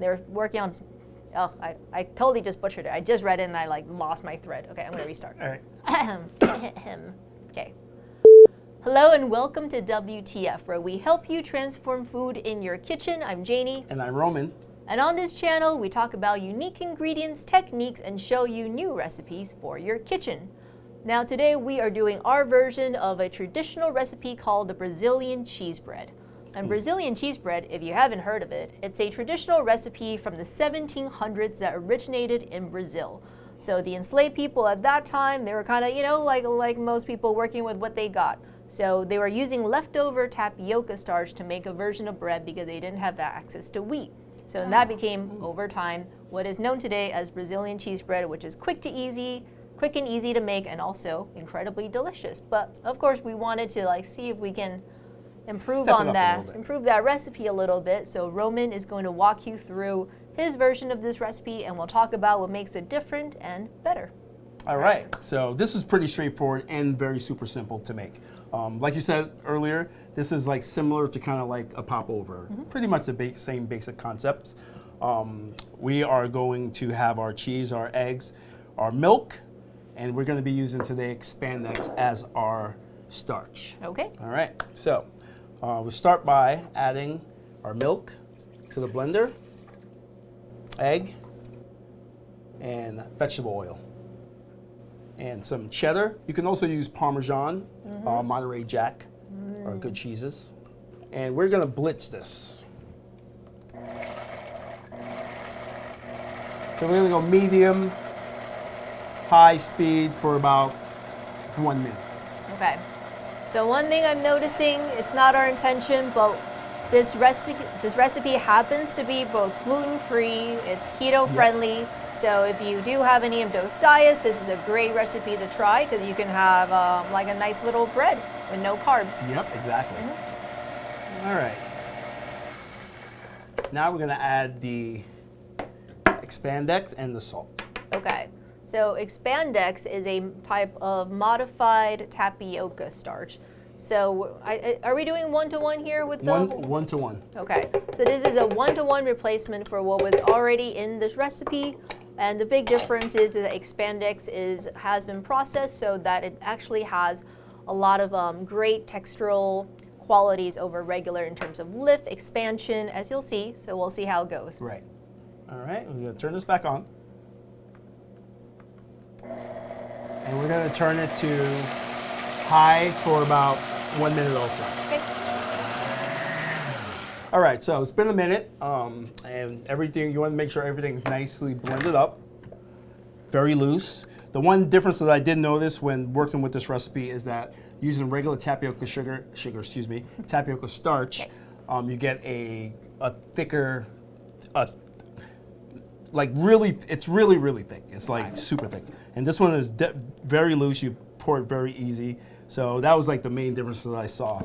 they're working on, oh, I totally just butchered it. I just read it and I like lost my thread. Okay, I'm gonna restart. All right. Okay. Hello and welcome to WTF, where we help you transform food in your kitchen. I'm Janie. And I'm Roman. And on this channel, we talk about unique ingredients, techniques, and show you new recipes for your kitchen. Now today we are doing our version of a traditional recipe called the Brazilian cheese bread. And Brazilian cheese bread, if you haven't heard of it, it's a traditional recipe from the 1700s that originated in Brazil. So the enslaved people at that time, they were kind of, like most people working with what they got. So they were using leftover tapioca starch to make a version of bread because they didn't have access to wheat. So that became, over time, what is known today as Brazilian cheese bread, which is quick and easy to make, and also incredibly delicious. But of course, we wanted to see if we can improve that recipe a little bit. So Roman is going to walk you through his version of this recipe, and we'll talk about what makes it different and better. All right, so this is pretty straightforward and very super simple to make. Like you said earlier, this is similar to kind of like a popover. Pretty much the same basic concepts. We are going to have our cheese, our eggs, our milk, and we're going to be using today Expandex as our starch. Okay. All right, so we'll start by adding our milk to the blender, egg, and vegetable oil. And some cheddar. You can also use Parmesan, Monterey Jack, or good cheeses. And we're gonna blitz this. So we're gonna go medium, high speed for about 1 minute. Okay. So one thing I'm noticing, it's not our intention, but this recipe happens to be both gluten-free, it's keto-friendly. So if you do have any of those diets, this is a great recipe to try because you can have a nice little bread with no carbs. Yep, exactly. All right. Now we're gonna add the Expandex and the salt. Okay. So Expandex is a type of modified tapioca starch. So are we doing one-to-one here with the... One-to-one. Okay. So this is a one-to-one replacement for what was already in this recipe. And the big difference is that Expandex has been processed so that it actually has a lot of great textural qualities over regular in terms of lift, expansion, as you'll see. So we'll see how it goes. Right. All right, we're gonna turn this back on. And we're gonna turn it to high for about 1 minute also. Okay. All right, so it's been a minute, and everything, you want to make sure everything's nicely blended up, very loose. The one difference that I did notice when working with this recipe is that using regular tapioca tapioca starch, you get a thicker, it's really thick. It's super thick. And this one is very loose. You pour it very easy. So that was the main difference that I saw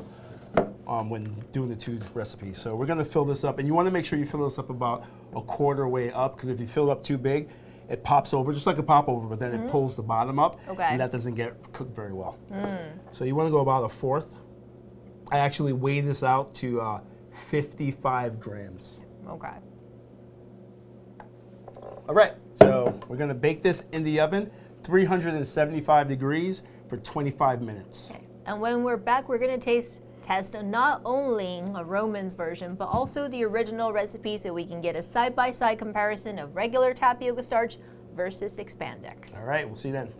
when doing the two recipes. So we're gonna fill this up, and you wanna make sure you fill this up about a quarter way up, because if you fill it up too big, it pops over, just like a popover, but then it pulls the bottom up, and that doesn't get cooked very well. So you wanna go about a fourth. I actually weighed this out to 55 grams. Okay. All right, so we're gonna bake this in the oven, 375 degrees for 25 minutes. Okay. And when we're back, we're gonna test not only a Roman's version, but also the original recipe so we can get a side-by-side comparison of regular tapioca starch versus Expandex. All right, we'll see you then.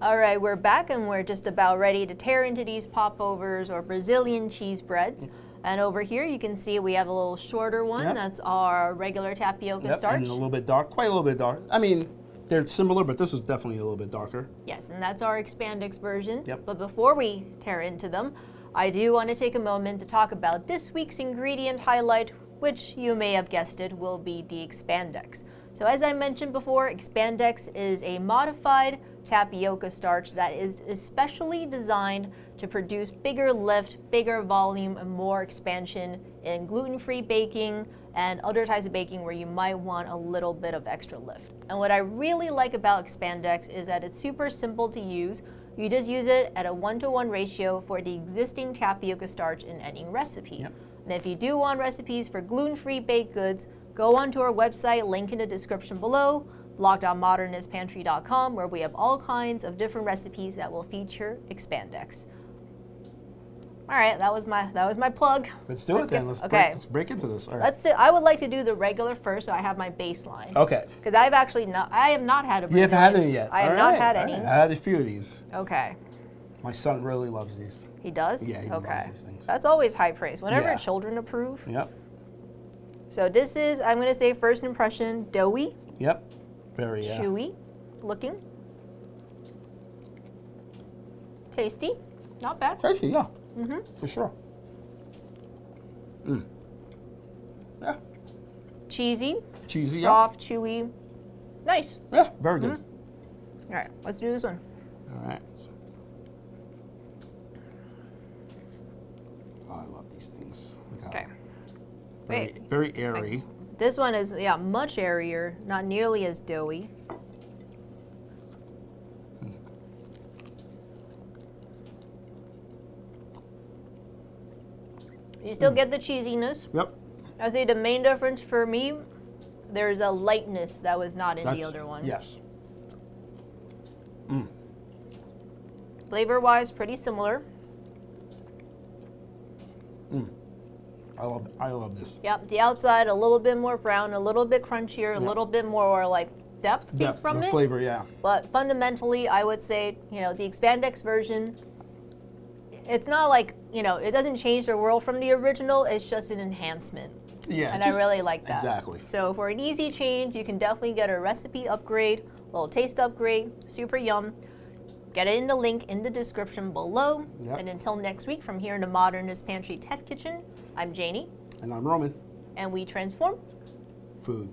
All right, we're back and we're just about ready to tear into these popovers or Brazilian cheese breads. And over here you can see we have a little shorter one. That's our regular tapioca starch. And a little bit dark, quite a little bit dark. I mean, they're similar, but this is definitely a little bit darker. Yes, and that's our Expandex version. Yep. But before we tear into them, I do want to take a moment to talk about this week's ingredient highlight, which you may have guessed it will be the Expandex. So as I mentioned before, Expandex is a modified tapioca starch that is especially designed to produce bigger lift, bigger volume, and more expansion in gluten-free baking and other types of baking where you might want a little bit of extra lift. And what I really like about Expandex is that it's super simple to use. You just use it at a 1-to-1 ratio for the existing tapioca starch in any recipe. And if you do want recipes for gluten-free baked goods, Go onto our website, link in the description below, blog.modernistpantry.com, where we have all kinds of different recipes that will feature Expandex. All right, that was my plug. Let's do it then. Let's break into this. All right. Let's do. I would like to do the regular first, so I have my baseline. Okay. Because I have not had a Brazilian. You haven't had any yet. I have not had any. I had a few of these. Okay. My son really loves these. He does? Yeah, he loves these things. That's always high praise. Whenever children approve. Yep. So this is, I'm going to say first impression, doughy. Yep. Very chewy looking. Tasty. Not bad. Tasty, yeah. For sure. Yeah. Cheesy. Cheesy, soft, chewy. Nice. Yeah, very good. All right, let's do this one. All right. Oh, I love these things. Okay. Very airy. Wait. This one is, much airier, not nearly as doughy. You still get the cheesiness. Yep. I would say the main difference for me, there's a lightness that was not in the other one. Yes. Flavor-wise, pretty similar. I love this. Yep, the outside a little bit more brown, a little bit crunchier, a little bit more like depth from it. Flavor, yeah. But fundamentally, I would say, the Expandex version, it's not like, it doesn't change the world from the original, it's just an enhancement. Yeah. And I really like that. Exactly. So for an easy change, you can definitely get a recipe upgrade, a little taste upgrade, super yum. Get it in the link in the description below. Yep. And until next week, from here in the Modernist Pantry Test Kitchen, I'm Janie. And I'm Roman. And we transform food.